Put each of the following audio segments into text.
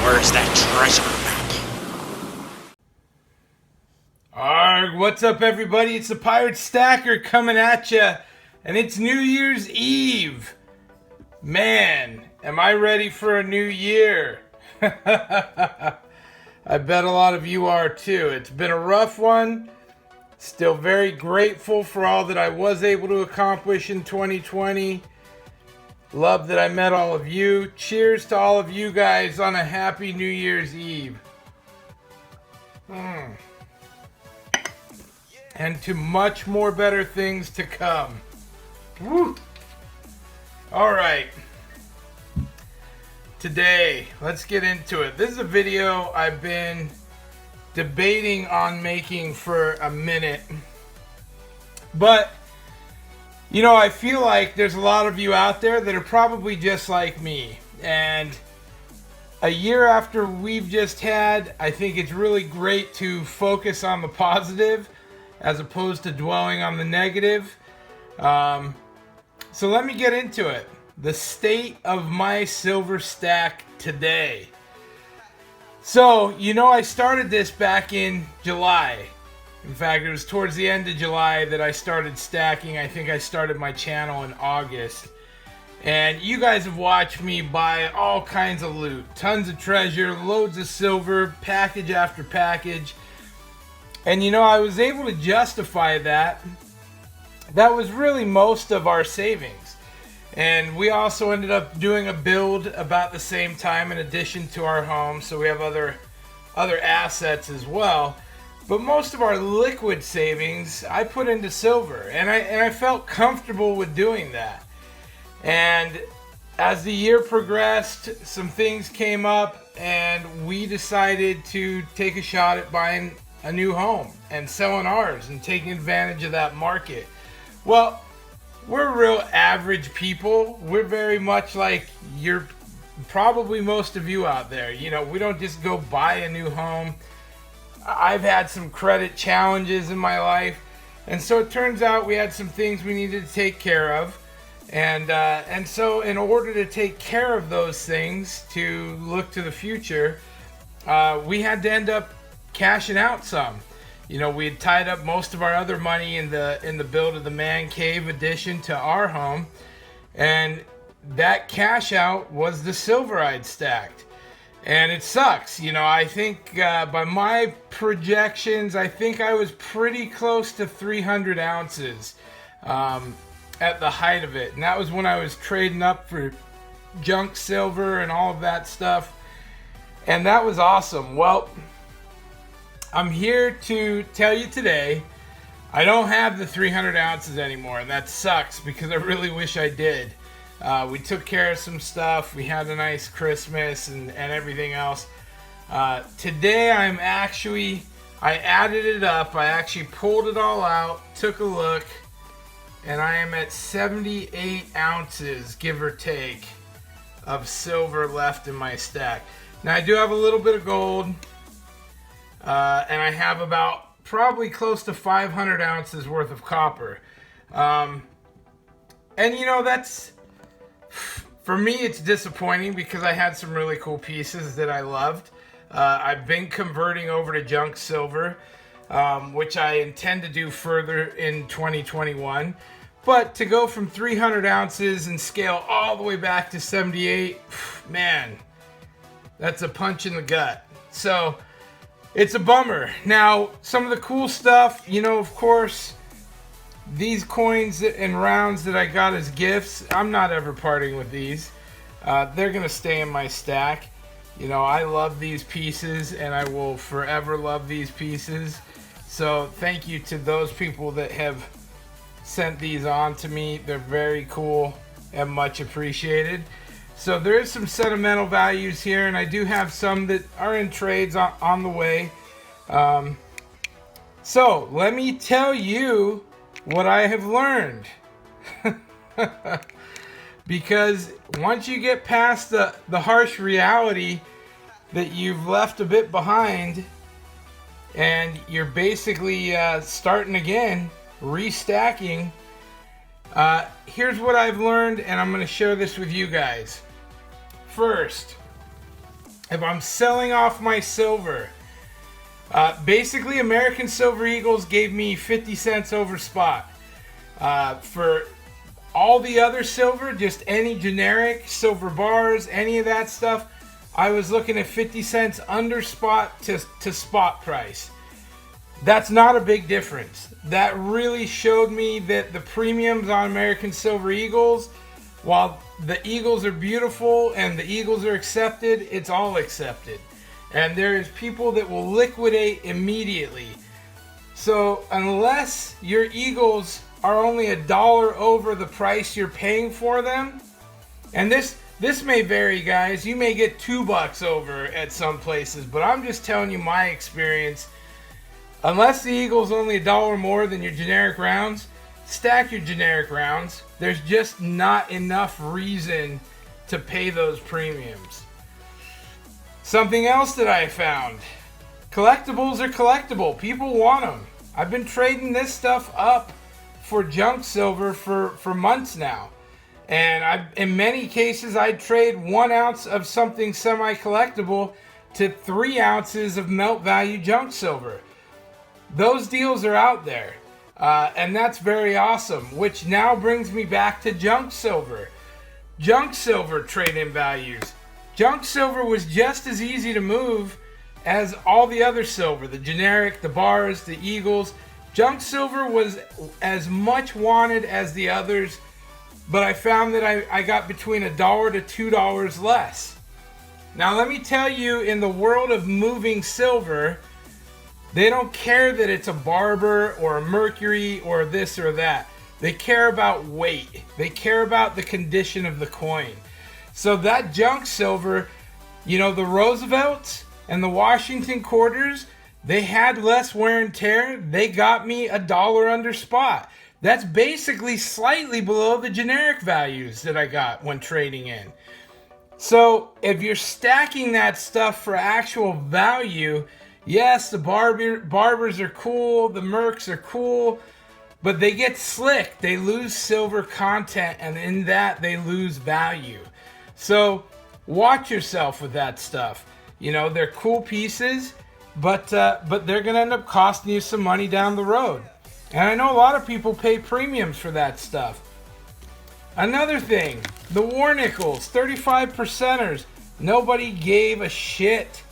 Where's that treasure map? Argh, what's up everybody? It's the Pirate Stacker coming at ya, and it's New Year's Eve. Man, am I ready for a new year. I bet a lot of you are too. It's been a rough one. Still very grateful for all that I was able to accomplish in 2020. Love that I met all of you. Cheers to all of you guys on a happy New Year's Eve. And to much more better things to come. Woo! Alright. Today, let's get into it. This is a video I've been debating on making for a minute. But, you know, I feel like there's a lot of you out there that are probably just like me. And a year after we've just had, I think it's really great to focus on the positive as opposed to dwelling on the negative. So let me get into it. The state of my silver stack today. So, you know, I started this back in July. In fact, it was towards the end of July that I started stacking. I think I started my channel in August. And you guys have watched me buy all kinds of loot. Tons of treasure, loads of silver, package after package. And you know, I was able to justify that. That was really most of our savings. And we also ended up doing a build about the same time in addition to our home. So we have other assets as well. But most of our liquid savings I put into silver, and I felt comfortable with doing that. And as the year progressed, some things came up and we decided to take a shot at buying a new home and selling ours and taking advantage of that market. Well, we're real average people. We're very much like you're probably most of you out there. You know, we don't just go buy a new home. I've had some credit challenges in my life, and so it turns out we had some things we needed to take care of, and so in order to take care of those things, to look to the future, we had to end up cashing out some. You know, we had tied up most of our other money in the build of the man cave addition to our home, and that cash out was the silver I'd stacked. And it sucks, you know. I think by my projections, I think I was pretty close to 300 ounces at the height of it. And that was when I was trading up for junk silver and all of that stuff. And that was awesome. Well, I'm here to tell you today, I don't have the 300 ounces anymore. And that sucks because I really wish I did. We took care of some stuff. We had a nice Christmas and everything else. Today I added it up. I actually pulled it all out, took a look, and I am at 78 ounces, give or take, of silver left in my stack. Now I do have a little bit of gold, and I have about probably close to 500 ounces worth of copper. And you know, that's... For me, it's disappointing because I had some really cool pieces that I loved. I've been converting over to junk silver, which I intend to do further in 2021. But to go from 300 ounces and scale all the way back to 78, man, that's a punch in the gut. So it's a bummer. Now, some of the cool stuff, you know, of course, these coins and rounds that I got as gifts, I'm not ever parting with these. They're going to stay in my stack. You know, I love these pieces and I will forever love these pieces. So thank you to those people that have sent these on to me. They're very cool and much appreciated. So there is some sentimental values here, and I do have some that are in trades on the way. So let me tell you what I have learned. Because once you get past the harsh reality that you've left a bit behind and you're basically starting again, restacking, here's what I've learned, and I'm going to share this with you guys. First, if I'm selling off my silver, basically American Silver Eagles gave me 50 cents over spot. For all the other silver, just any generic silver bars, any of that stuff, I was looking at 50 cents under spot to spot price. That's not a big difference. That really showed me that the premiums on American Silver Eagles, while the Eagles are beautiful and the Eagles are accepted, it's all accepted. And there's people that will liquidate immediately. So unless your Eagles are only $1 over the price you're paying for them, and this may vary, guys. You may get $2 over at some places, but I'm just telling you my experience. Unless the Eagle's only $1 more than your generic rounds, stack your generic rounds. There's just not enough reason to pay those premiums. Something else that I found. Collectibles are collectible. People want them. I've been trading this stuff up for junk silver for months now. And in many cases, I'd trade 1 ounce of something semi-collectible to 3 ounces of melt value junk silver. Those deals are out there. And that's very awesome, which now brings me back to junk silver. Junk silver trade-in values. Junk silver was just as easy to move as all the other silver, the generic, the bars, the Eagles. Junk silver was as much wanted as the others, but I found that I got between $1 to $2 less. Now let me tell you, in the world of moving silver, they don't care that it's a barber or a mercury or this or that. They care about weight. They care about the condition of the coin. So that junk silver, you know, the Roosevelts and the Washington quarters, they had less wear and tear. They got me $1 under spot. That's basically slightly below the generic values that I got when trading in. So if you're stacking that stuff for actual value, yes, the barbers are cool, the mercs are cool, but they get slick. They lose silver content, and in that they lose value. So watch yourself with that stuff. You know, they're cool pieces, but they're going to end up costing you some money down the road. And I know a lot of people pay premiums for that stuff. Another thing, the war nickels, 35%ers. Nobody gave a shit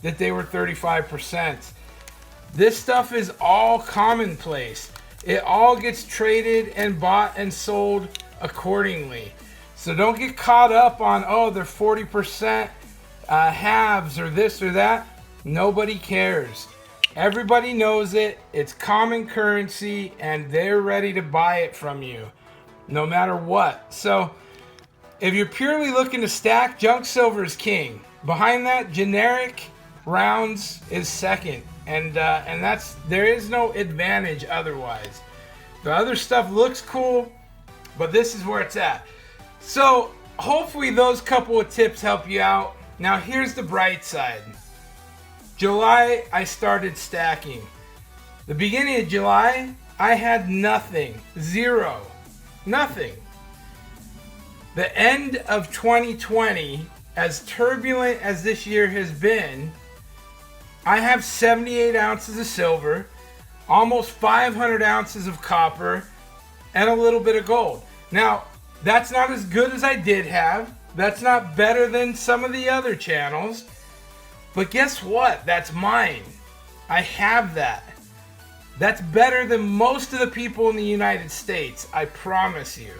that they were 35%. This stuff is all commonplace. It all gets traded and bought and sold accordingly. So don't get caught up on, oh, they're 40% halves or this or that. Nobody cares. Everybody knows it. It's common currency, and they're ready to buy it from you, no matter what. So if you're purely looking to stack, junk silver is king. Behind that, generic rounds is second, and there is no advantage otherwise. The other stuff looks cool, but this is where it's at. So hopefully those couple of tips help you out. Now here's the bright side. July, I started stacking. The beginning of July, I had nothing. Zero. Nothing. The end of 2020, as turbulent as this year has been, I have 78 ounces of silver, almost 500 ounces of copper, and a little bit of gold. Now, that's not as good as I did have. That's not better than some of the other channels. But guess what? That's mine. I have that. That's better than most of the people in the United States, I promise you.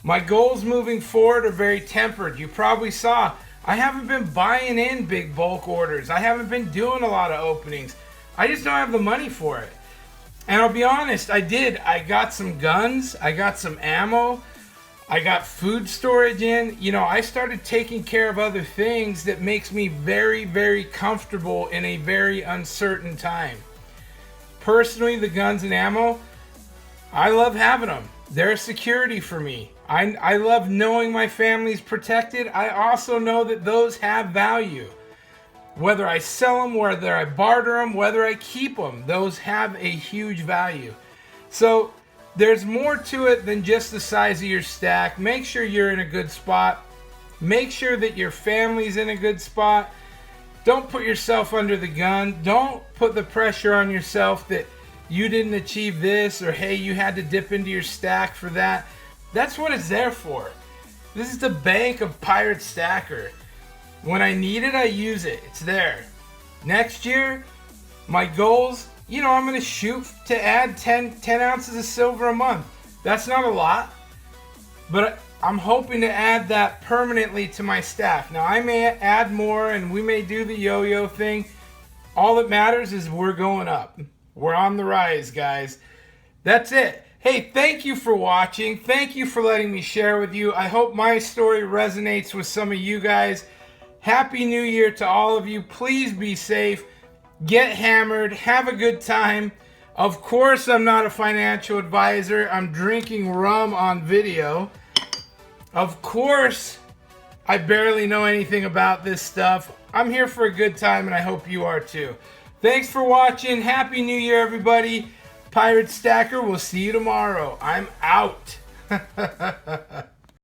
My goals moving forward are very tempered. You probably saw I haven't been buying in big bulk orders. I haven't been doing a lot of openings. I just don't have the money for it. And I'll be honest, I did. I got some guns. I got some ammo. I got food storage in. You know, I started taking care of other things that makes me very, very comfortable in a very uncertain time. Personally, the guns and ammo, I love having them. They're a security for me. I love knowing my family's protected. I also know that those have value. Whether I sell them, whether I barter them, whether I keep them, those have a huge value. So there's more to it than just the size of your stack. Make sure you're in a good spot. Make sure that your family's in a good spot. Don't put yourself under the gun. Don't put the pressure on yourself that you didn't achieve this, or hey, you had to dip into your stack for that. That's what it's there for. This is the bank of Pirate Stacker. When I need it, I use it. It's there. Next year, my goals, I'm going to shoot to add 10 ounces of silver a month. That's not a lot, but I'm hoping to add that permanently to my stack. Now, I may add more, and we may do the yo-yo thing. All that matters is we're going up. We're on the rise, guys. That's it. Hey, thank you for watching. Thank you for letting me share with you. I hope my story resonates with some of you guys. Happy New Year to all of you. Please be safe. Get hammered. Have a good time. Of course, I'm not a financial advisor. I'm drinking rum on video. Of course, I barely know anything about this stuff. I'm here for a good time, and I hope you are too. Thanks for watching. Happy New Year, everybody. Pirate Stacker, we'll see you tomorrow. I'm out.